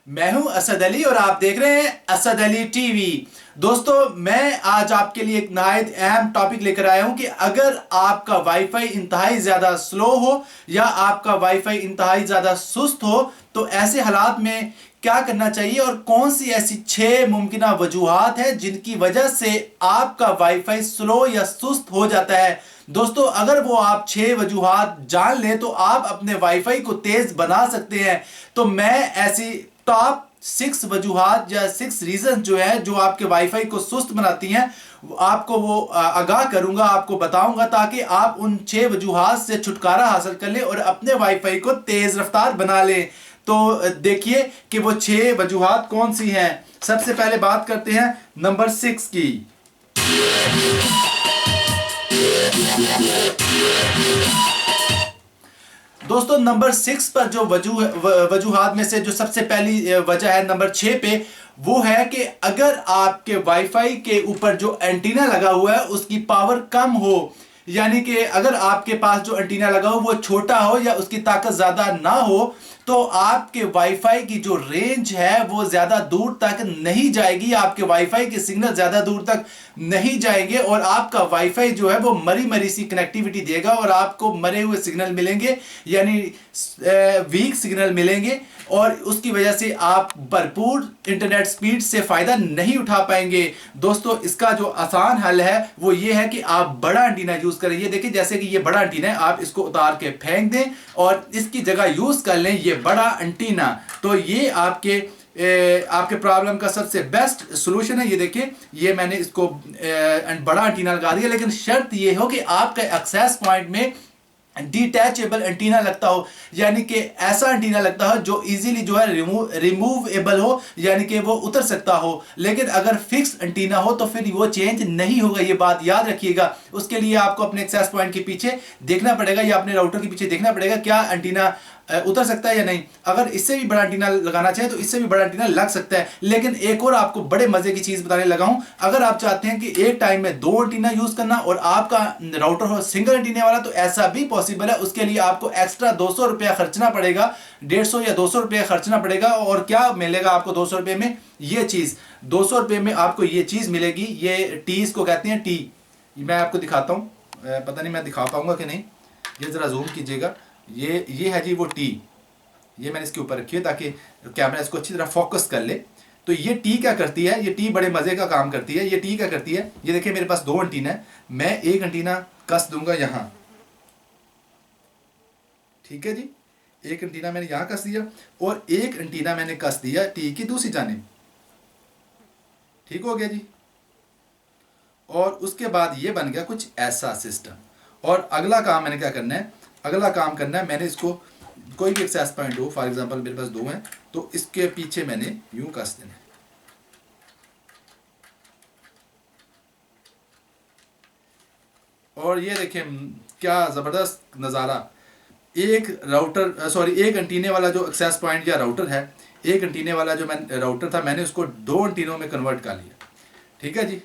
मैं हूं असद अली और आप देख रहे हैं असद अली टीवी। दोस्तों, मैं आज आपके लिए एक नहायत अहम टॉपिक लेकर आया हूं कि अगर आपका वाईफाई इंतहाई ज़्यादा स्लो हो या आपका वाईफाई इंतहाई ज़्यादा सुस्त हो तो ऐसे हालात में क्या करना चाहिए और कौन सी ऐसी 6 मुमकिन वजूहात हैं जिनकी वजह से आपका वाईफाई स्लो या सुस्त हो जाता है। दोस्तों, अगर वो आप 6 वजूहात जान लें तो आप अपने वाईफाई को तेज बना सकते हैं। तो मैं ऐसी टॉप 6 वजूहात या 6 रीजन जो है जो आपके वाईफाई को सुस्त बनाती हैं आपको वो आगाह करूंगा, आपको बताऊंगा ताकि आप उन 6 वजूहात से छुटकारा हासिल कर लें और अपने वाईफाई को तेज रफ्तार बना लें। तो देखिए कि वो 6 वजूहात कौन सी हैं। सबसे पहले बात करते हैं नंबर 6 की। दोस्तों, नंबर 6 पर जो वजूहात में से जो सबसे पहली वजह है नंबर 6 पे, वो है कि अगर आपके वाईफाई के ऊपर जो एंटीना लगा हुआ है उसकी पावर कम हो, यानी कि अगर आपके पास जो एंटीना लगा हो वो छोटा हो या उसकी ताकत ज़्यादा ना हो तो आपके वाईफाई की जो रेंज है वो ज़्यादा दूर तक नहीं जाएगी, आपके वाईफाई के सिग्नल ज़्यादा दूर तक नहीं जाएंगे और आपका वाईफाई जो है वो मरी मरी सी कनेक्टिविटी देगा और आपको मरे हुए सिग्नल मिलेंगे, यानी वीक सिग्नल मिलेंगे और उसकी वजह से आप भरपूर इंटरनेट स्पीड से फ़ायदा नहीं उठा पाएंगे। दोस्तों, इसका जो आसान हल है वो ये है कि आप बड़ा एंटीना यूज़ करें। ये देखिए, जैसे कि ये बड़ा एंटीना है, आप इसको उतार के फेंक दें और इसकी जगह यूज़ कर लें ये बड़ा एंटीना। तो ये आपके प्रॉब्लम का सबसे बेस्ट सोल्यूशन है। ये देखिए, ये मैंने इसको बड़ा एंटीना लगा दिया, लेकिन शर्त ये हो कि आपका एक्सेस पॉइंट में डिटैचेबल एंटीना लगता हो, यानी कि ऐसा एंटीना लगता हो जो इजीली जो है रिमूवेबल हो, यानी कि वो उतर सकता हो। लेकिन अगर फिक्स एंटीना हो तो फिर वो चेंज नहीं होगा, ये बात याद रखिएगा। उसके लिए आपको अपने एक्सेस पॉइंट के पीछे देखना पड़ेगा या अपने राउटर के पीछे देखना पड़ेगा क्या एंटीना उतर सकता है या नहीं। अगर इससे भी बड़ा एंटीना लगाना चाहे तो इससे भी बड़ा एंटीना लग सकता है। लेकिन एक और आपको बड़े मजे की चीज बताने लगा हूं, अगर आप चाहते हैं कि एक टाइम में 2 एंटीना यूज करना और आपका राउटर हो सिंगल एंटीना वाला, तो ऐसा भी पॉसिबल है। उसके लिए आपको एक्स्ट्रा 200 रुपया खर्चना पड़ेगा, 150 या 200 रुपया खर्चना पड़ेगा। और क्या मिलेगा आपको 200 रुपये में? ये चीज 200 रुपये में आपको ये चीज मिलेगी। ये टी इसको कहते हैं, टी। मैं आपको दिखाता हूं, पता नहीं मैं दिखा पाऊंगा कि नहीं, ये जरा जूम कीजिएगा। ये है जी वो टी, ये मैंने इसके ऊपर रखी है ताकि कैमरा इसको अच्छी तरह फोकस कर ले। तो ये टी क्या करती है, ये टी बड़े मजे का काम करती है। ये टी क्या करती है, ये देखिए मेरे पास 2 एंटीना है, मैं एक एंटीना कस दूंगा यहां, ठीक है जी। एक एंटीना मैंने यहां कस दिया और एक एंटीना मैंने कस दिया टी की दूसरी जानिब, ठीक हो गया जी। और उसके बाद ये बन गया कुछ ऐसा सिस्टम। और अगला काम मैंने क्या करना है, अगला काम करना है, मैंने इसको कोई भी एक्सेस पॉइंट हो, फॉर एग्जांपल मेरे पास 2 हैं, तो इसके पीछे मैंने यूं कस देना है। और ये देखें क्या ज़बरदस्त नज़ारा। एक एक एंटीने वाला जो एक्सेस पॉइंट या राउटर है, एक एंटीने वाला जो राउटर था, मैंने उसको 2 एंटीनों में कन्वर्ट कर लिया, ठीक है जी।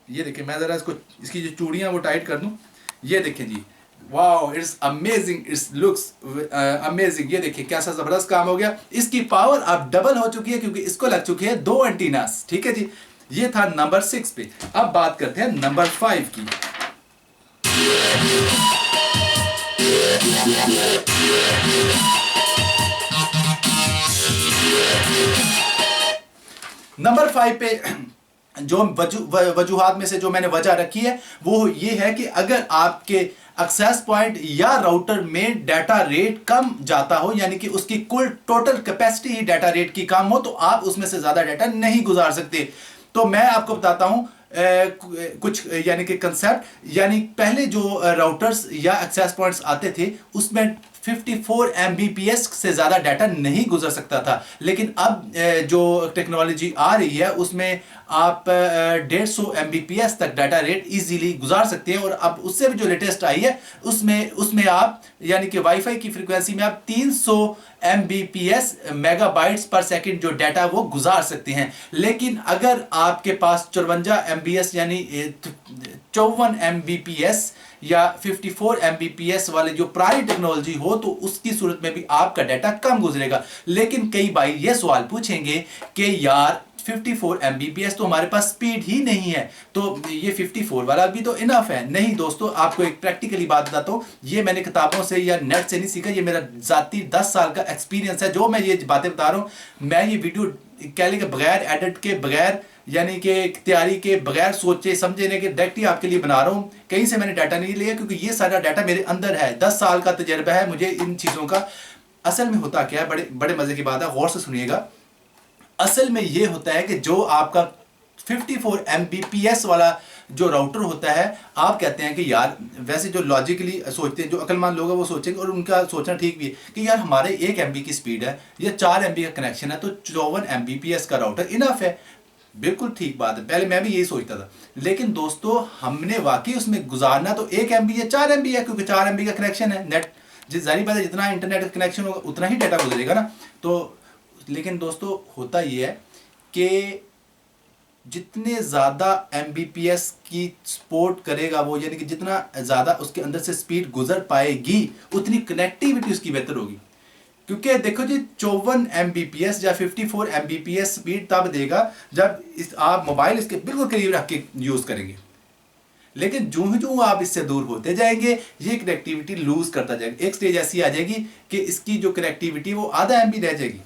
ये देखिए, मैं ज़रा इसकी जो चूड़ियाँ वो टाइट कर दूँ। ये देखें जी, wow, it's amazing, it's looks amazing. ये देखिए कैसा ज़बरदस्त काम हो गया। इसकी पावर अब डबल हो चुकी है क्योंकि इसको लग चुके हैं 2 एंटीनास, ठीक है जी। ये था नंबर 6 पे। अब बात करते हैं नंबर 5 की। नंबर 5 पे जो वजूहात में से जो मैंने वजह रखी है वो ये है कि अगर आपके एक्सेस पॉइंट या राउटर में डाटा रेट कम जाता हो, यानी कि उसकी कुल टोटल कैपेसिटी ही डाटा रेट की कम हो, तो आप उसमें से ज़्यादा डाटा नहीं गुजार सकते। तो मैं आपको बताता हूं कुछ यानी कि कंसेप्ट। यानी पहले जो राउटर्स या एक्सेस पॉइंट्स आते थे उसमें 54 Mbps से ज़्यादा डाटा नहीं गुजर सकता था, लेकिन अब जो टेक्नोलॉजी आ रही है उसमें आप 150 Mbps तक डाटा रेट इजीली गुजार सकते हैं। और अब उससे भी जो लेटेस्ट आई है उसमें आप यानी कि वाईफाई की फ्रीक्वेंसी में आप 300 Mbps मेगाबाइट्स पर सेकंड जो डाटा वो गुजार सकते हैं। लेकिन अगर आपके पास 54 MBs यानी 54 Mbps या 54 Mbps वाले जो पुरानी टेक्नोलॉजी हो तो उसकी सूरत में भी आपका डाटा कम गुजरेगा। लेकिन कई भाई ये सवाल पूछेंगे कि यार 54 Mbps तो हमारे पास स्पीड ही नहीं है, तो ये 54 वाला भी तो इनफ है। नहीं दोस्तों, आपको एक प्रैक्टिकली बात बताता हूँ, ये मैंने किताबों से या नेट से नहीं सीखा, ये मेरा जाती 10 साल का एक्सपीरियंस है जो मैं ये बातें बता रहा हूँ। मैं ये वीडियो कह लें कि बगैर एडिट के, बगैर यानी कि तैयारी के, बगैर सोचे समझने के डायरेक्टली आपके लिए बना रहा हूँ। कहीं से मैंने डाटा नहीं लिया क्योंकि ये सारा डाटा मेरे अंदर है, 10 साल का तजर्बा है मुझे इन चीज़ों का। असल में होता क्या है, बड़े बड़े मज़े की बात है, गौर से सुनिएगा। असल में ये होता है कि जो आपका 54 Mbps वाला जो राउटर होता है, आप कहते हैं कि यार, वैसे जो लॉजिकली सोचते हैं, जो अक्लमंद लोग हैं वो सोचेंगे और उनका सोचना ठीक भी है कि यार हमारे 1 MB की स्पीड है या 4 MB का कनेक्शन है तो 54 Mbps का राउटर इनफ है। बिल्कुल ठीक बात है, पहले मैं भी यही सोचता था। लेकिन दोस्तों, हमने वाकई उसमें गुजारना तो 1 MB या 4 MB है, क्योंकि 4 MB का कनेक्शन है नेट। जाहिर बात है, जितना इंटरनेट का कनेक्शन होगा उतना ही डाटा गुजरेगा ना। तो लेकिन दोस्तों, होता ये है कि जितने ज़्यादा Mbps की सपोर्ट करेगा वो, यानी कि जितना ज़्यादा उसके अंदर से स्पीड गुजर पाएगी उतनी कनेक्टिविटी उसकी बेहतर होगी। क्योंकि देखो जी, 54 Mbps या 54 Mbps स्पीड तब देगा जब आप मोबाइल इसके बिल्कुल करीब रख के यूज़ करेंगे। लेकिन जो आप इससे दूर होते जाएंगे ये कनेक्टिविटी लूज करता जाएगा। एक स्टेज ऐसी आ जाएगी कि इसकी जो कनेक्टिविटी वो आधा MB रह जाएगी।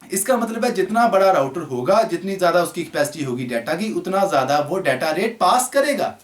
इसका मतलब है जितना बड़ा राउटर होगा, जितनी ज़्यादा उसकी कैपेसिटी होगी डाटा की, उतना ज़्यादा वो डाटा रेट पास करेगा।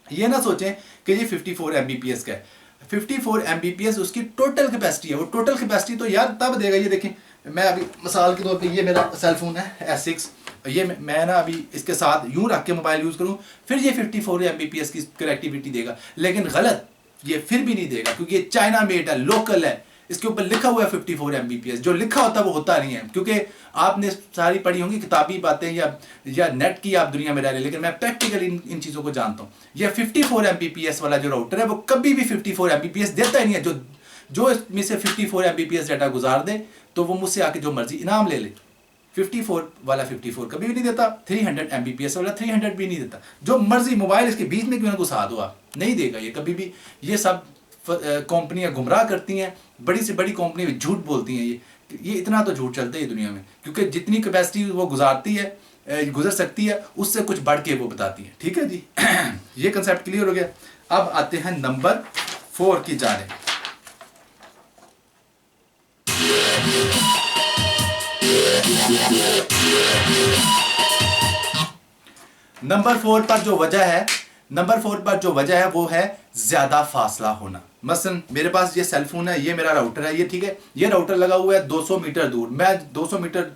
ये ना सोचें कि ये 54 Mbps का है। 54 Mbps उसकी टोटल कैपेसिटी है। वो टोटल कैपेसिटी तो यार तब देगा। ये देखें, मैं अभी मिसाल के तौर पे, ये मेरा सेल फोन है S6, ये मैं ना अभी इसके साथ यूं रख के मोबाइल यूज़ करूं, फिर ये 54 Mbps की कनेक्टिविटी देगा। लेकिन गलत, ये फिर भी नहीं देगा क्योंकि ये चाइना मेड है, लोकल है, इसके ऊपर लिखा हुआ है 54 Mbps। जो लिखा होता है वो होता नहीं है, क्योंकि आपने सारी पढ़ी होंगी किताबी बातें या नेट की आप दुनिया में रह रहे हैं, लेकिन मैं प्रैक्टिकली इन चीज़ों को जानता हूँ। यह 54 Mbps वाला जो राउटर है वो कभी भी 54 Mbps देता ही नहीं है। जो इसमें से 54 Mbps डाटा गुजार दे तो वो मुझसे आके जो मर्जी इनाम ले ले। 54 वाला 54 कभी भी नहीं देता, 300 Mbps वाला 300 भी नहीं देता। जो मर्जी मोबाइल इसके बीच में क्यों ना घुसा दो, आप नहीं देगा ये कभी भी। ये सब कंपनियां गुमराह करती हैं, बड़ी से बड़ी कंपनी झूठ बोलती हैं। ये इतना तो झूठ चलता है दुनिया में, क्योंकि जितनी कैपेसिटी वो गुजारती है, गुजर सकती है, उससे कुछ बढ़ के वो बताती है। ठीक है जी। ये कंसेप्ट क्लियर हो गया। अब आते हैं नंबर 4 की जानिब। नंबर 4 पर जो वजह है वो है ज्यादा फासला होना। मसलन मेरे पास ये सेल फोन है, ये मेरा राउटर है, ये ठीक है, ये राउटर लगा हुआ है 200 मीटर दूर। मैं 200 मीटर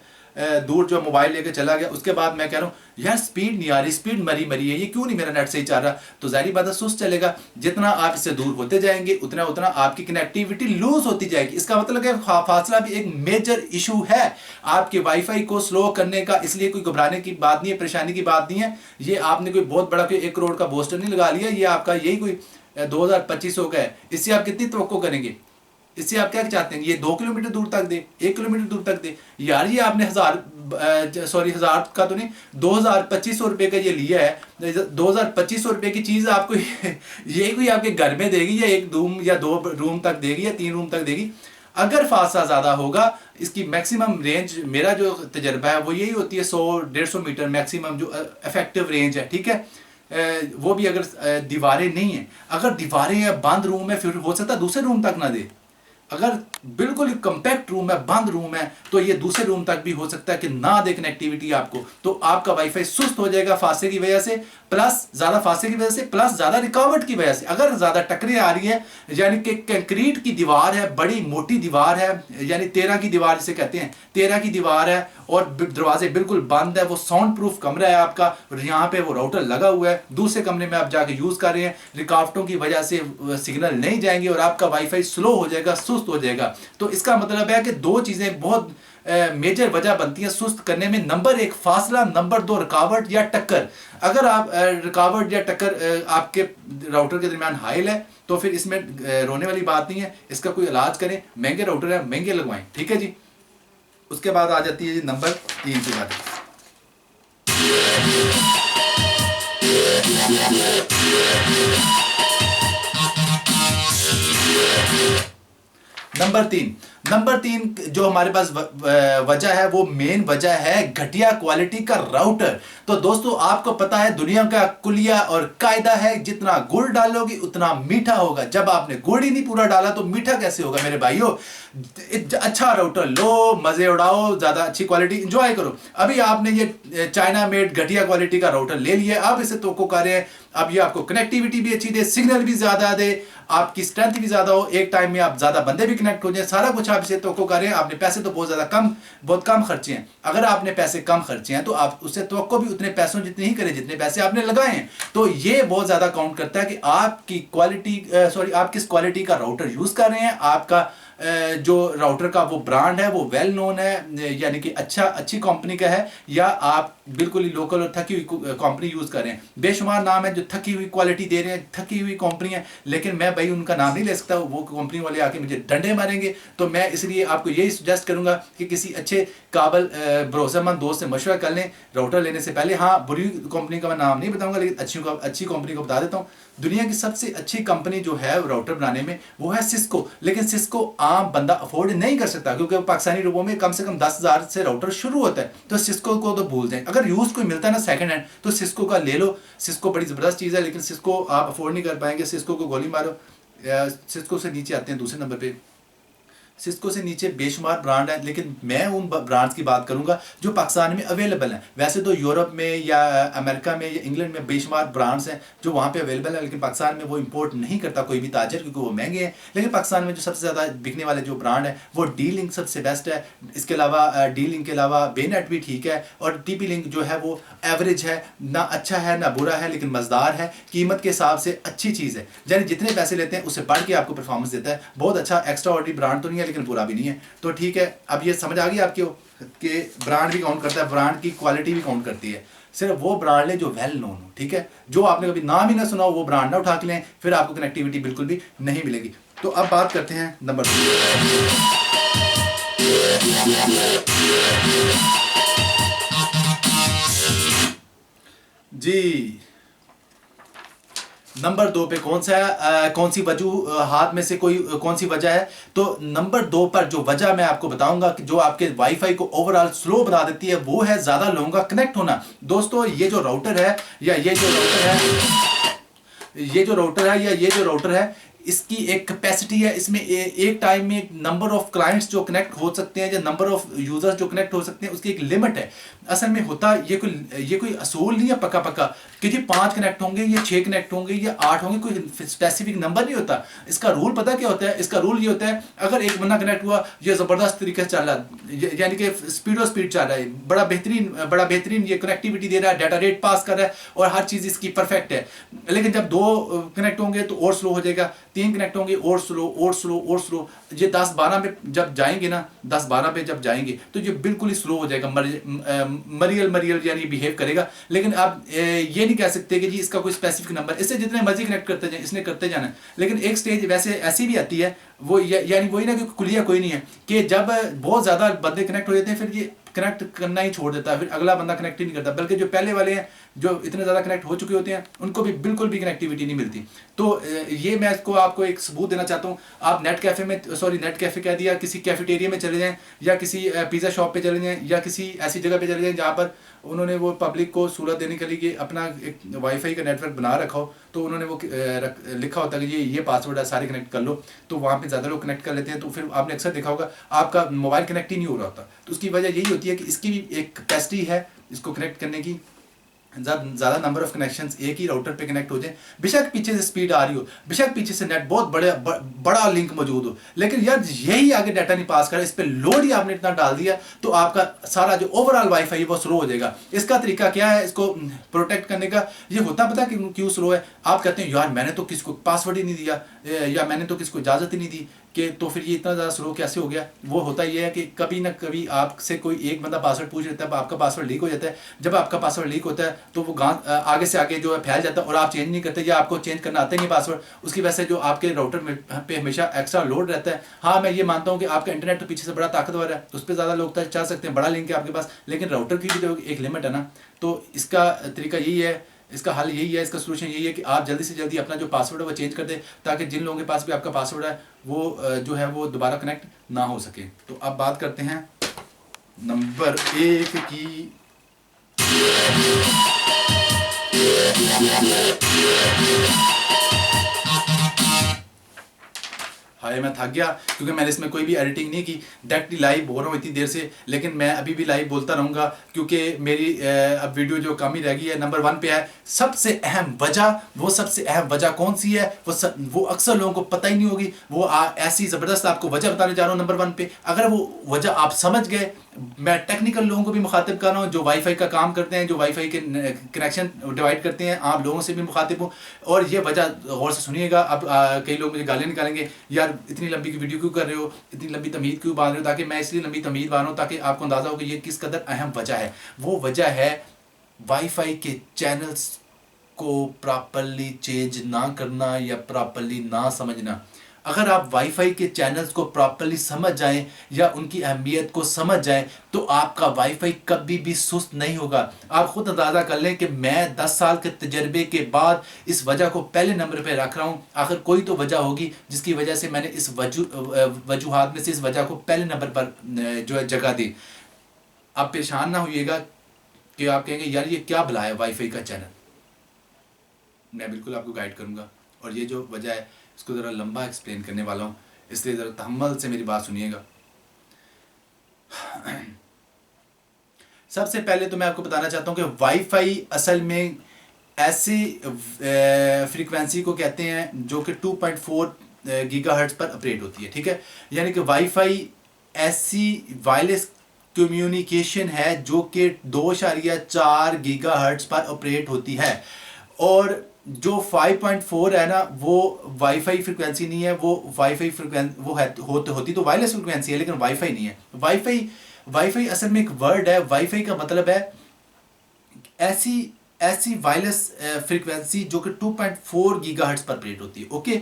दूर जो मोबाइल लेके चला गया, उसके बाद मैं कह रहा हूँ यार स्पीड नहीं आ रही, स्पीड मरी है, ये क्यों नहीं मेरा नेट सही चल रहा, तो जाहिर बात है सुस्त चलेगा। जितना आप इससे दूर होते जाएंगे उतना आपकी कनेक्टिविटी लूज होती जाएगी। इसका मतलब है फासला भी एक मेजर इशू है आपके वाईफाई को स्लो करने का। इसलिए कोई घबराने की बात नहीं है, परेशानी की बात नहीं है। ये आपने कोई बहुत बड़ा कोई 1 करोड़ का बूस्टर नहीं लगा लिया, ये आपका यही कोई 2025 हो गया। इससे आप कितनी तवक्को करेंगे? इससे आप क्या चाहते हैं? ये 2 किलोमीटर दूर तक दे, 1 किलोमीटर दूर तक दे। यार ये आपने 1000 का तो नहीं, 2250 रुपये का ये लिया है। 2250 रुपये की चीज़ आपको ये कोई आपके घर में देगी या 1 रूम या 2 रूम तक देगी या 3 रूम तक देगी। अगर फासला ज़्यादा होगा, इसकी मैक्सिमम रेंज, मेरा जो तजर्बा है वो यही होती है 100-150 मीटर मैक्सिमम जो इफेक्टिव रेंज है। ठीक है, वो भी अगर दीवारें नहीं हैं, अगर दीवारें या बंद रूम है, फिर हो सकता है दूसरे रूम तक ना दे। अगर बिल्कुल कंपैक्ट रूम है, बंद रूम है, तो ये दूसरे रूम तक भी हो सकता है कि ना दे कनेक्टिविटी आपको। तो आपका वाईफाई सुस्त हो जाएगा फासले की वजह से, प्लस ज़्यादा फासले की वजह से, प्लस ज़्यादा रुकावट की वजह से। अगर ज़्यादा टकरें आ रही है, यानी कि कंक्रीट की दीवार है, बड़ी मोटी दीवार है, यानी 13 की दीवार जिसे कहते हैं, 13 की दीवार है और दरवाजे बिल्कुल बंद है, वो साउंड प्रूफ कमरा है आपका, और यहाँ पे वो राउटर लगा हुआ है, दूसरे कमरे में आप जाके यूज़ कर रहे हैं, रुकावटों की वजह से सिग्नल नहीं जाएंगे और आपका वाईफाई स्लो हो जाएगा, सुस्त हो जाएगा। तो इसका मतलब है कि 2 चीज़ें बहुत मेजर वजह बनती हैं सुस्त करने में। नंबर 1 फासला, नंबर 2 रुकावट या टक्कर। अगर आप रुकावट या टक्कर आपके राउटर के दरमियान हाइल है तो फिर इसमें रोने वाली बात नहीं है, इसका कोई इलाज करें। महंगे राउटर है, महंगे लगवाएं। ठीक है जी। उसके बाद आ जाती है जी नंबर 3 की बात। नंबर तीन जो हमारे पास वजह है, वो मेन वजह है घटिया क्वालिटी का राउटर। तो दोस्तों आपको पता है दुनिया का कुलिया और कायदा है, जितना गुड़ डालोगे उतना मीठा होगा। जब आपने गुड़ ही नहीं पूरा डाला तो मीठा कैसे होगा मेरे भाइयों। अच्छा राउटर लो, मजे उड़ाओ, ज्यादा अच्छी क्वालिटी एंजॉय करो। अभी आपने ये चाइना मेड घटिया क्वालिटी का राउटर ले लिया, अब इसे तोको कर रहे हैं। अब ये आपको कनेक्टिविटी भी अच्छी दे, सिग्नल भी ज्यादा दे, आपकी स्ट्रेंथ भी ज्यादा हो, एक टाइम में आप ज्यादा बंदे भी कनेक्ट हो जाए, सारा कुछ आप इसे तोको करें। आपने पैसे तो बहुत कम खर्चे हैं। अगर आपने पैसे कम खर्चे हैं तो आप उससे तवक्को भी उतने पैसों जितने ही करें जितने पैसे आपने लगाए हैं। तो ये बहुत ज्यादा काउंट करता है कि आपकी क्वालिटी आप किस क्वालिटी का राउटर यूज कर रहे हैं। आपका जो राउटर का वो ब्रांड है वो वेल नोन है, यानी कि अच्छी कंपनी का है, या आप बिल्कुल ही लोकल और थकी हुई कंपनी यूज कर रहे हैं। बेशुमार नाम है जो थकी हुई क्वालिटी दे रहे हैं, थकी हुई कंपनी है, लेकिन मैं भाई उनका नाम नहीं ले सकता, वो कंपनी वाले आके मुझे डंडे मारेंगे। तो मैं इसलिए आपको यही सजेस्ट करूंगा कि किसी अच्छे काबल भरोसेमंद दोस्त से मशवरा कर लें राउटर लेने से पहले। हाँ, बुरी कंपनी का मैं नाम नहीं बताऊंगा, लेकिन अच्छी कंपनी को बता देता हूँ। दुनिया की सबसे अच्छी कंपनी जो है राउटर बनाने में वो है सिस्को। लेकिन सिस्को आम बंदा अफोर्ड नहीं कर सकता, क्योंकि पाकिस्तानी रुपयों में कम से कम 10,000 से राउटर शुरू होता है। तो सिस्को को तो भूल जाए। अगर यूज कोई मिलता है ना सेकंड हैंड, तो सिस्को का ले लो। सिस्को बड़ी जबरदस्त चीज़ है, लेकिन सिस्को आप अफोर्ड नहीं कर पाएंगे। सिस्को को गोली मारो। सिस्को से नीचे आते हैं दूसरे नंबर पे, सिस्को से नीचे बेशुमार ब्रांड है, लेकिन मैं उन ब्रांड्स की बात करूंगा जो पाकिस्तान में अवेलेबल हैं। वैसे तो यूरोप में या अमेरिका में या इंग्लैंड में बेशुमार ब्रांड्स हैं जो वहाँ पे अवेलेबल है, लेकिन पाकिस्तान में वो इंपोर्ट नहीं करता कोई भी ताजर, क्योंकि वो महंगे हैं। लेकिन पाकिस्तान में जो सबसे ज़्यादा बिकने वाले जो ब्रांड है वो डी लिंक सबसे बेस्ट है। इसके अलावा डी लिंक के अलावा बेनेट भी ठीक है, और टीपी लिंक जो है वो एवरेज है, ना अच्छा है ना बुरा है, लेकिन मज़ेदार है, कीमत के हिसाब से अच्छी चीज़ है। यानी जितने पैसे लेते हैं उससे बढ़ के आपको परफॉर्मेंस देता है। बहुत अच्छा एक्स्ट्रा ऑर्डिनरी ब्रांड तो नहीं है, लेकिन बुरा भी नहीं है। तो ठीक है, अब ये समझ आ गई आपके कि ब्रांड भी काउंट करता है, ब्रांड की क्वालिटी भी काउंट करती है। सिर्फ वो ब्रांड ले जो वेल नोन हो, ठीक है। जो आपने कभी नाम ही ना सुना हो वो ब्रांड ना उठा के लें, फिर आपको कनेक्टिविटी बिल्कुल भी नहीं मिलेगी। तो अब बात करते हैं नंबर 2 जी। नंबर 2 पे कौन सी वजूहात में से कौन सी वजह है। तो नंबर 2 पर जो वजह मैं आपको बताऊंगा कि जो आपके वाईफाई को ओवरऑल स्लो बना देती है, वो है ज्यादा लोगों का कनेक्ट होना। दोस्तों ये जो राउटर है या ये जो राउटर है इसकी एक कैपेसिटी है। इसमें एक टाइम में नंबर ऑफ क्लाइंट्स जो कनेक्ट हो सकते हैं या नंबर ऑफ यूजर्स जो कनेक्ट हो सकते हैं, उसकी एक लिमिट है। असल में होता ये कोई असूल नहीं है पक्का कि जी 5 कनेक्ट होंगे या 6 कनेक्ट होंगे या 8 होंगे, कोई स्पेसिफिक नंबर नहीं होता। इसका रूल पता क्या होता है? इसका रूल ये होता है, अगर एक बंदा कनेक्ट हुआ, ये जबरदस्त तरीके से चल रहा है, यानी कि स्पीड चल रहा है, बड़ा बेहतरीन ये कनेक्टिविटी दे रहा है, डाटा रेट पास कर रहा है और हर चीज़ इसकी परफेक्ट है। लेकिन जब 2 कनेक्ट होंगे तो और स्लो हो जाएगा, 3 कनेक्ट होंगे और स्लो। ये 10-12 पे जब जाएंगे ना, 10-12 पे जब जाएंगे तो ये बिल्कुल ही स्लो हो जाएगा, मरियल यानी बिहेव करेगा। लेकिन आप ये नहीं कह सकते कि जी इसका कोई स्पेसिफिक नंबर, इससे जितने मर्जी कनेक्ट करते जाए इसने करते जाना है। लेकिन एक स्टेज वैसे ऐसी भी आती है, वो यानी वही ना कि कुलिया कोई नहीं है, कि जब बहुत ज़्यादा बंदे कनेक्ट हो जाते हैं फिर ये कनेक्ट करना ही छोड़ देता है, फिर अगला बंदा कनेक्ट ही नहीं करता। बल्कि जो पहले वाले हैं जो इतने ज़्यादा कनेक्ट हो चुके होते हैं उनको भी बिल्कुल भी कनेक्टिविटी नहीं मिलती। तो ये मैं इसको आपको एक सबूत देना चाहता हूँ। आप नेट कैफ़े कह दिया, किसी कैफेटेरिया में चले जाएँ या किसी पिज़्ज़ा शॉप पे चले जाएँ या किसी ऐसी जगह पे चले जाएँ जहाँ पर उन्होंने वो पब्लिक को सहूलत देने के लिए अपना एक वाईफाई का नेटवर्क बना रखा हो, तो उन्होंने वो लिखा होता है कि ये पासवर्ड है, सारे कनेक्ट कर लो। तो वहाँ पे ज़्यादा लोग कनेक्ट कर लेते हैं, तो फिर आपने अक्सर देखा होगा आपका मोबाइल कनेक्ट ही नहीं हो रहा होता। तो उसकी वजह यही होती है कि इसकी भी एक कैपेसिटी है इसको कनेक्ट करने की, ज़्यादा नंबर ऑफ कनेक्शंस एक ही राउटर पे कनेक्ट हो जाए। बेशक पीछे से स्पीड आ रही हो, बेशक पीछे से नेट बहुत बड़ा लिंक मौजूद हो, लेकिन यार यही आगे डाटा नहीं पास कर, इस पर लोड ही आपने इतना डाल दिया तो आपका सारा जो ओवरऑल वाईफाई है वो स्लो हो जाएगा। इसका तरीका क्या है इसको प्रोटेक्ट करने का? ये होता पता कि क्यों स्लो है? आप कहते हैं यार मैंने तो किसको पासवर्ड ही नहीं दिया या मैंने तो किसको इजाज़त ही नहीं दी, कि तो फिर ये इतना ज़्यादा स्लो कैसे हो गया? वो होता ये है कि कभी ना कभी आपसे कोई एक बंदा पासवर्ड पूछ लेता है, आपका पासवर्ड लीक हो जाता है। जब आपका पासवर्ड लीक होता है तो वो आगे से आगे जो है फैल जाता है और आप चेंज नहीं करते या आपको चेंज करना आता ही नहीं पासवर्ड। उसकी वजह से जो आपके राउटर में पे हमेशा एक्स्ट्रा लोड रहता है। हाँ, मैं ये मानता हूँ कि आपका इंटरनेट तो पीछे से बड़ा ताकतवर है, उस पर ज़्यादा लोग चल सकते हैं, बड़ा लिंक है आपके पास, लेकिन राउटर की भी तो एक लिमिट है ना। तो इसका तरीका यही है इसका हल यही है, इसका सोल्यूशन यही है कि आप जल्दी से जल्दी अपना जो पासवर्ड है वो चेंज कर दें, ताकि जिन लोगों के पास भी आपका पासवर्ड है वो जो है वो दोबारा कनेक्ट ना हो सके। तो अब बात करते हैं नंबर 1 की। हाय, मैं थक गया क्योंकि मैंने इसमें कोई भी एडिटिंग नहीं की, डायरेक्टली लाइव बोल रहा हूँ इतनी देर से, लेकिन मैं अभी भी लाइव बोलता रहूँगा क्योंकि मेरी अब वीडियो जो कम ही रह गई है। नंबर 1 पे है सबसे अहम वजह। वो सबसे अहम वजह कौन सी है वो अक्सर लोगों को पता ही नहीं होगी। वो ऐसी ज़बरदस्त आपको वजह बताने जा रहा हूँ नंबर 1 पे। अगर वो वजह आप समझ गए, मैं टेक्निकल लोगों को भी मुखातिब कर रहा हूँ जो वाईफाई का काम करते हैं, जो वाईफाई के कनेक्शन डिवाइड करते हैं, आप लोगों से भी मुखातिब हूँ। और ये वजह गौर से सुनिएगा। अब कई लोग मुझे गालियाँ निकालेंगे, यार इतनी लंबी की वीडियो क्यों कर रहे हो, इतनी लंबी तमहीद क्यों बांध रहे हो, ताकि मैं इसलिए लंबी तमहीद बांध रहा हूँ ताकि आपको अंदाज़ा हो कि ये किस कदर अहम वजह है। वो वजह है वाईफाई के चैनल्स को प्रॉपरली चेंज ना करना या प्रॉपरली ना समझना। अगर आप वाईफाई के चैनल्स को प्रॉपरली समझ जाएं या उनकी अहमियत को समझ जाएं तो आपका वाईफाई कभी भी सुस्त नहीं होगा। आप खुद अंदाज़ा कर लें कि मैं 10 साल के तजर्बे के बाद इस वजह को पहले नंबर पे रख रहा हूँ। आखिर कोई तो वजह होगी जिसकी वजह से मैंने इस वजूहात में से इस वजह को पहले नंबर पर जो है जगह दी। आप परेशान ना होइएगा कि आप कहेंगे यार ये क्या भला है वाईफाई का चैनल। मैं बिल्कुल आपको गाइड करूँगा और ये जो वजह है इसको ज़रा लंबा एक्सप्लेन करने वाला हूँ, इसलिए ज़रा तहम्मुल से मेरी बात सुनिएगा। सबसे पहले तो मैं आपको बताना चाहता हूँ कि वाईफाई असल में ऐसी फ्रीक्वेंसी को कहते हैं जो कि 2.4 गीगाहर्ट्ज़ पर ऑपरेट होती है, ठीक है। यानी कि वाईफाई ऐसी वायरलेस कम्युनिकेशन है जो कि 2.4 गीगाहर्ट्ज़ पर ऑपरेट होती है। और जो 5.4 है ना वो वाईफाई फ्रिक्वेंसी नहीं है, वो वाईफाई फ्रिक्वेंसी वो है होती तो वायरलेस फ्रिक्वेंसी है, लेकिन वाईफाई नहीं है। वाईफाई असल में एक वर्ड है। वाईफाई का मतलब है ऐसी वायरलेस फ्रिक्वेंसी जो कि 2.4 गीगाहर्ट्ज़ पर ऑपरेट होती है, ओके।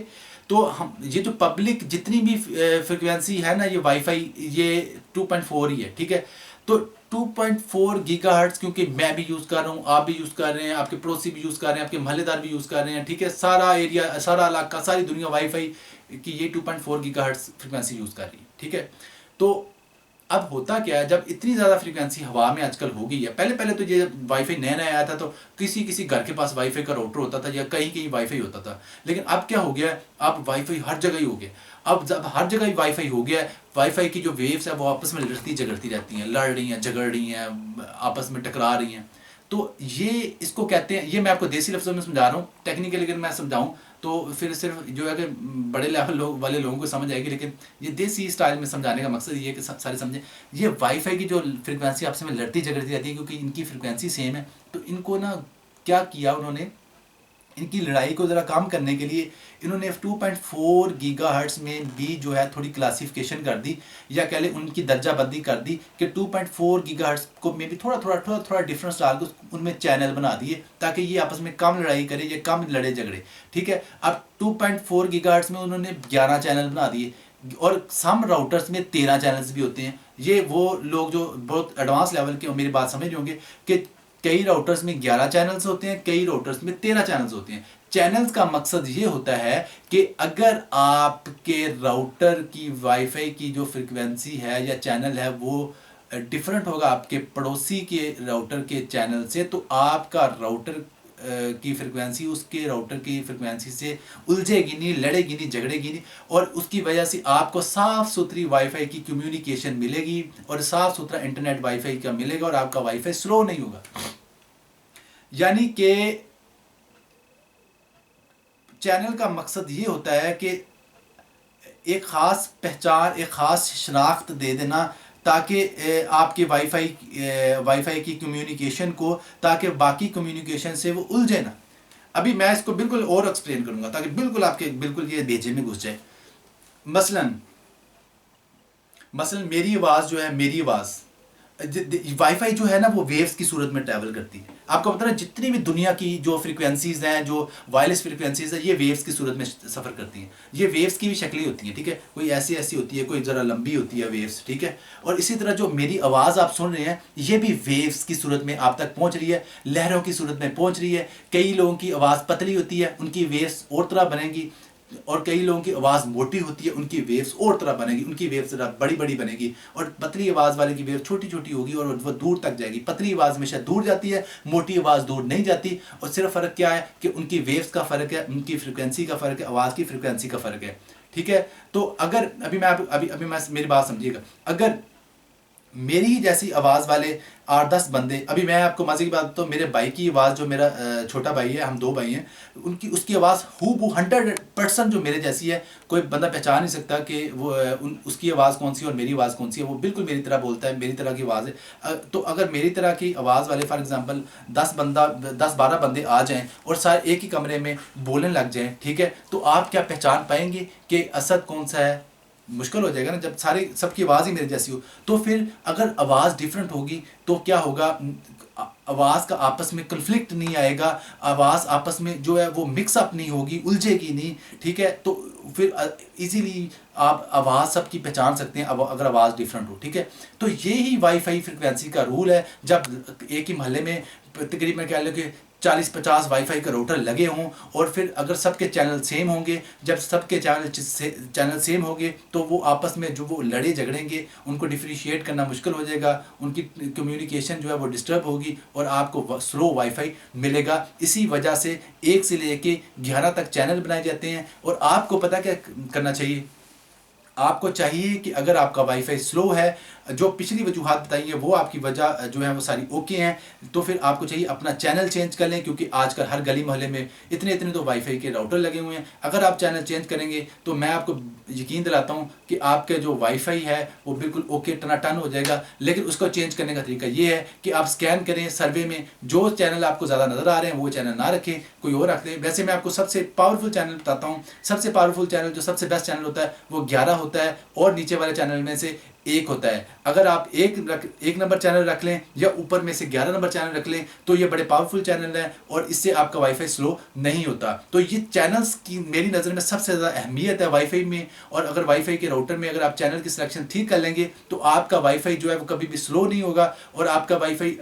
तो हम ये जो पब्लिक जितनी भी फ्रिक्वेंसी है ना ये वाईफाई ये 2.4 ही है, ठीक है। तो 2.4 गीगाहर्ट्ज़ क्योंकि मैं भी यूज़ कर रहा हूँ, आप भी यूज़ कर रहे हैं, आपके पड़ोसी भी यूज़ कर रहे हैं, आपके महल्लेदार भी यूज़ कर रहे हैं, ठीक है। सारा एरिया, सारा इलाका, सारी दुनिया वाईफाई की ये 2.4 गीगाहर्ट्ज़ फ्रिक्वेंसी यूज़ कर रही है, ठीक है। तो अब होता क्या है, जब इतनी ज़्यादा फ्रीक्वेंसी हवा में आजकल हो गई है, पहले तो ये वाईफाई नया नया आया था तो किसी घर के पास वाईफाई का राउटर होता था या कहीं वाईफाई होता था। लेकिन अब क्या हो गया है, अब वाईफाई हर जगह ही हो गया। अब जब हर जगह ही वाईफाई हो गया है, वाईफाई की जो वेव्स है वो आपस में लड़ती झगड़ती रहती हैं, लड़ रही हैं, झगड़ रही हैं, आपस में टकरा रही हैं। तो ये इसको कहते हैं, ये मैं आपको देसी लफ्ज़ों में समझा रहा हूँ, टेक्निकली अगर मैं समझाऊँ तो फिर सिर्फ जो है कि बड़े लेवल वाले लोगों को समझ आएगी, लेकिन ये देसी स्टाइल में समझाने का मकसद ये है कि सारे समझें। ये वाईफाई की जो फ्रिक्वेंसी आपस में लड़ती झगड़ती रहती है क्योंकि इनकी फ्रिक्वेंसी सेम है, तो इनको ना क्या किया उन्होंने, इनकी लड़ाई को ज़रा कम करने के लिए इन्होंने 2.4 गीगाहर्ट्ज़ में भी जो है थोड़ी क्लासिफिकेशन कर दी, या कह लें उनकी दर्जाबंदी कर दी कि 2.4 गीगाहर्ट्ज़ को में भी थोड़ा डिफरेंस डाल के उनमें चैनल बना दिए ताकि ये आपस में कम लड़ाई करे या कम लड़े झगड़े, ठीक है। अब 2.4 गीगाहर्ट्ज़ में उन्होंने 11 चैनल बना दिए और सम राउटर्स में 13 चैनल्स भी होते हैं। ये वो लोग जो बहुत एडवांस लेवल के मेरी बात समझ होंगे कि कई राउटर्स में 11 चैनल्स होते हैं, कई राउटर्स में 13 चैनल्स होते हैं। चैनल्स का मकसद ये होता है कि अगर आपके राउटर की वाईफाई की जो फ्रिक्वेंसी है या चैनल है वो डिफरेंट होगा आपके पड़ोसी के राउटर के चैनल से, तो आपका राउटर की फ्रिक्वेंसी उसके राउटर की फ्रिक्वेंसी से उलझेगी नहीं, लड़ेगी नहीं, झगड़ेगी नहीं, और उसकी वजह से आपको साफ़ सुथरी वाईफाई की कम्युनिकेशन मिलेगी और साफ़ सुथरा इंटरनेट वाईफाई का मिलेगा और आपका वाईफाई स्लो नहीं होगा। यानी कि चैनल का मकसद ये होता है कि एक ख़ास पहचान, एक ख़ास शनाख्त दे देना ताकि आपके वाईफाई की कम्युनिकेशन को, ताकि बाकी कम्युनिकेशन से वो उलझे ना। अभी मैं इसको बिल्कुल और एक्सप्लेन करूँगा ताकि बिल्कुल आपके बिल्कुल ये भेजे में घुस जाए। मसलन मेरी आवाज़ जो है, मेरी आवाज़ वाईफाई जो है ना वो वेव्स की सूरत में ट्रैवल करती है। आपको पता है जितनी भी दुनिया की जो फ्रीक्वेंसीज हैं, जो वायरलेस फ्रीक्वेंसीज है, ये वेव्स की सूरत में सफ़र करती हैं। ये वेव्स की भी शक्लें होती हैं, ठीक है, कोई ऐसी ऐसी होती है, कोई ज़रा लंबी होती है वेव्स, ठीक है। और इसी तरह जो मेरी आवाज़ आप सुन रहे हैं ये भी वेव्स की सूरत में आप तक पहुंच रही है, लहरों की सूरत में पहुंच रही है। कई लोगों की आवाज़ पतली होती है, उनकी वेव्स और तरह बनेंगी, और कई लोगों की आवाज़ मोटी होती है, उनकी वेव्स और तरह बनेगी, उनकी वेव्स ज़रा बड़ी बड़ी बनेगी। और पतली आवाज़ वाले की वेव छोटी छोटी होगी और वो दूर तक जाएगी। पतली आवाज़ हमेशा दूर जाती है, मोटी आवाज़ दूर नहीं जाती। और सिर्फ फ़र्क क्या है कि उनकी वेव्स का फ़र्क है, उनकी फ्रिक्वेंसी का फ़र्क है, आवाज़ की फ्रिक्वेंसी का फ़र्क है, ठीक है। तो अगर अभी मैं मेरी बात समझिएगा, अगर मेरी ही जैसी आवाज़ वाले 8-10 बंदे, अभी मैं आपको मज़े की बात तो मेरे भाई की आवाज़, जो मेरा छोटा भाई है, हम 2 भाई हैं, उसकी आवाज़ हूबहू 100% जो मेरे जैसी है। कोई बंदा पहचान नहीं सकता कि वो उसकी आवाज़ कौन सी है और मेरी आवाज़ कौन सी है। वो बिल्कुल मेरी तरह बोलता है, मेरी तरह की आवाज़ है। तो अगर मेरी तरह की आवाज़ वाले फॉर एग्ज़ाम्पल 10-12 बंदे आ जाएँ और सारे एक ही कमरे में बोलने लग जाएँ, ठीक है, तो आप क्या पहचान पाएंगे कि असद कौन सा है? मुश्किल हो जाएगा ना, जब सारे सबकी आवाज़ ही मेरे जैसी हो। तो फिर अगर आवाज़ डिफरेंट होगी तो क्या होगा, आवाज़ का आपस में कन्फ्लिक्ट नहीं आएगा, आवाज़ आपस में जो है वो मिक्सअप नहीं होगी, उलझेगी नहीं, ठीक है। तो फिर इजीली आप आवाज़ सबकी पहचान सकते हैं अगर आवाज़ डिफरेंट हो, ठीक है। तो ये ही वाईफाई फ्रिक्वेंसी का रूल है। जब एक ही मोहल्ले में तकरीबन कह लो कि 40-50 वाईफाई के राउटर लगे हों, और फिर अगर सबके चैनल सेम होंगे, जब सबके चैनल सेम होंगे तो वो आपस में जो वो लड़े झगड़ेंगे, उनको डिफ्रेंशिएट करना मुश्किल हो जाएगा, उनकी कम्युनिकेशन जो है वो डिस्टर्ब होगी और आपको स्लो वाईफाई मिलेगा। इसी वजह से 1 से लेके 11 तक चैनल बनाए जाते हैं। और आपको पता क्या करना चाहिए, आपको चाहिए कि अगर आपका वाईफाई स्लो है, जो पिछली वजूहात बताई है वो आपकी वजह जो है वो सारी ओके हैं, तो फिर आपको चाहिए अपना चैनल चेंज कर लें, क्योंकि आजकल हर गली मोहल्ले में इतने तो वाईफाई के राउटर लगे हुए हैं। अगर आप चैनल चेंज करेंगे तो मैं आपको यकीन दिलाता हूँ कि आपके जो वाईफाई है वो बिल्कुल ओके टनाटन हो जाएगा। लेकिन उसको चेंज करने का तरीका ये है कि आप स्कैन करें, सर्वे में जो चैनल आपको ज़्यादा नज़र आ रहे हैं वो चैनल ना रखें, कोई और रख लें। वैसे मैं आपको सबसे पावरफुल चैनल बताता हूँ। सबसे पावरफुल चैनल, जो सबसे बेस्ट चैनल होता है वो 11 होता है, और नीचे वाले चैनल में से 1 होता है। अगर आप एक नंबर चैनल रख लें या ऊपर में से 11 नंबर चैनल रख लें तो ये बड़े पावरफुल चैनल हैं, और इससे आपका वाईफाई स्लो नहीं होता। तो ये चैनल्स की मेरी नज़र में सबसे ज़्यादा अहमियत है वाईफाई में। और अगर वाईफाई के राउटर में अगर आप चैनल की सिलेक्शन ठीक कर लेंगे तो आपका वाईफाई जो है वो कभी भी स्लो नहीं होगा। और आपका वाईफाई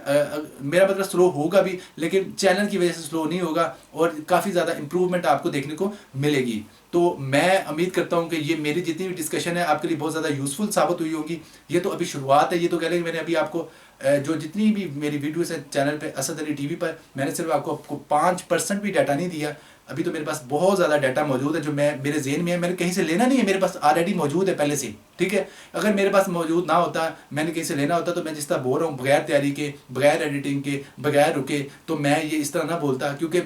मेरा मतलब स्लो होगा भी, लेकिन चैनल की वजह से स्लो नहीं होगा, और काफ़ी ज़्यादा इंप्रूवमेंट आपको देखने को मिलेगी। तो मैं उम्मीद करता हूं कि ये मेरी जितनी भी डिस्कशन है आपके लिए बहुत ज़्यादा यूज़फुल साबित हुई होगी। ये तो अभी शुरुआत है, ये तो कह लें मैंने अभी आपको जो जितनी भी मेरी वीडियोस है चैनल पे असद अली टीवी पर, मैंने सिर्फ आपको 5% भी डाटा नहीं दिया। अभी तो मेरे पास बहुत ज़्यादा डाटा मौजूद है जो मेरे जेहन में है, मैंने कहीं से लेना नहीं है, मेरे पास ऑलरेडी मौजूद है पहले से, ठीक है। अगर मेरे पास मौजूद ना होता, मैंने कहीं से लेना होता, तो मैं जिस तरह बोल रहा हूँ बगैर तैयारी के, बगैर एडिटिंग के, बगैर रुके, तो मैं ये इस तरह ना बोलता, क्योंकि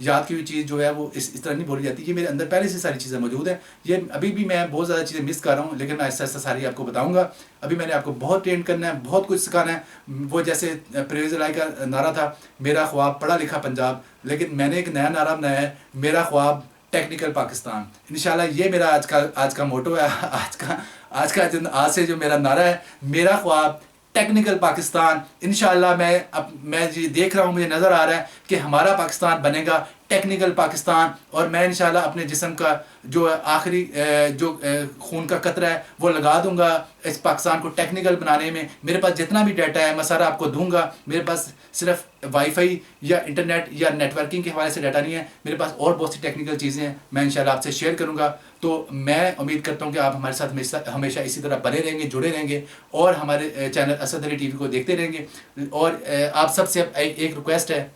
याद की हुई चीज़ जो है वो इस तरह नहीं बोली जाती। ये मेरे अंदर पहले से सारी चीज़ें मौजूद हैं। ये अभी भी मैं बहुत ज़्यादा चीज़ें मिस कर रहा हूँ, लेकिन मैं ऐसा सारी आपको बताऊँगा। अभी मैंने आपको बहुत ट्रेन करना है, बहुत कुछ सिखाना है। वो जैसे परवेज़ इलाही का नारा था, मेरा ख्वाब पढ़ा लिखा पंजाब, लेकिन मैंने एक नया नारा बनाया है, मेरा ख्वाब टेक्निकल पाकिस्तान। इंशाल्लाह ये मेरा आज का मोटो है, आज से जो मेरा नारा है, मेरा ख्वाब टेक्निकल पाकिस्तान। इंशाल्लाह मैं जी देख रहा हूँ, मुझे नज़र आ रहा है कि हमारा पाकिस्तान बनेगा टेक्निकल पाकिस्तान। और मैं इंशाल्लाह अपने जिस्म का जो आखिरी जो खून का कतरा है वो लगा दूंगा इस पाकिस्तान को टेक्निकल बनाने में। मेरे पास जितना भी डाटा है मैं सारा आपको दूंगा। मेरे पास सिर्फ वाईफाई या इंटरनेट या नेटवर्किंग के हवाले से डाटा नहीं है, मेरे पास और बहुत सी टेक्निकल चीज़ें हैं, मैं इंशाल्लाह आपसे शेयर करूँगा। तो मैं उम्मीद करता हूँ कि आप हमारे साथ हमेशा इसी तरह बने रहेंगे, जुड़े रहेंगे, और हमारे चैनल असद अली टीवी को देखते रहेंगे। और आप सबसे एक रिक्वेस्ट है,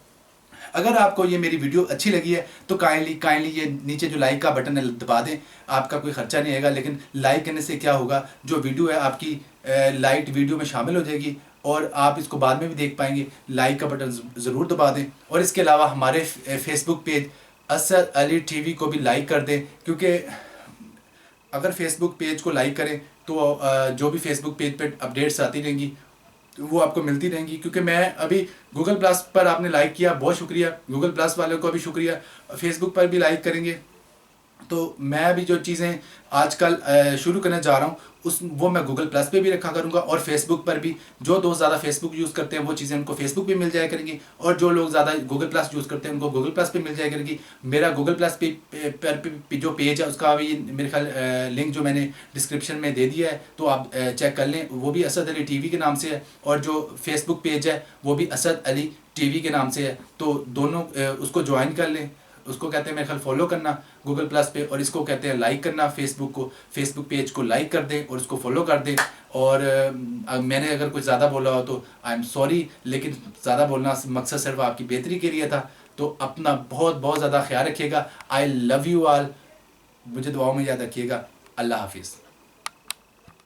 अगर आपको ये मेरी वीडियो अच्छी लगी है तो काइंडली ये नीचे जो लाइक का बटन है दबा दें। आपका कोई ख़र्चा नहीं आएगा, लेकिन लाइक करने से क्या होगा, जो वीडियो है आपकी लाइट वीडियो में शामिल हो जाएगी और आप इसको बाद में भी देख पाएंगे। लाइक का बटन ज़रूर दबा दें। और इसके अलावा हमारे Facebook page Asad Ali TV को भी लाइक कर दें, क्योंकि अगर फेसबुक पेज को लाइक करें तो जो भी फेसबुक पेज पर अपडेट्स आती रहेंगी वो आपको मिलती रहेंगी। क्योंकि मैं अभी गूगल प्लस पर आपने लाइक किया, बहुत शुक्रिया, गूगल प्लस वालों को भी शुक्रिया। फेसबुक पर भी लाइक करेंगे तो मैं भी जो चीज़ें आजकल शुरू करने जा रहा हूँ उस वो मैं गूगल प्लस पे भी रखा करूँगा, और फेसबुक पर भी। जो दोस्त ज़्यादा फेसबुक यूज़ करते हैं वो चीज़ें उनको फेसबुक पे मिल जाया करेंगी, और जो लोग ज़्यादा गूगल प्लस यूज़ करते हैं उनको गूगल प्लस पे मिल जाया करेगी। मेरा गूगल प्लस पे जो पेज है उसका भी मेरे ख्याल लिंक जो मैंने डिस्क्रिप्शन में दे दिया है, तो आप चेक कर लें। वो भी असद अली टीवी के नाम से है, और जो फेसबुक पेज है वो भी असद अली टीवी के नाम से है। तो दोनों उसको ज्वाइन कर लें। उसको कहते हैं मेरे ख्याल फॉलो करना गूगल प्लस पे, और इसको कहते हैं लाइक करना फेसबुक को। फेसबुक पेज को लाइक कर दें और उसको फॉलो कर दें। और मैंने अगर कुछ ज़्यादा बोला हो तो आई एम सॉरी, लेकिन ज़्यादा बोलना मकसद सिर्फ आपकी बेहतरी के लिए था। तो अपना बहुत बहुत ज़्यादा ख्याल रखिएगा। I love you all. मुझे दुआओं में याद रखिएगा। अल्लाह हाफिज़।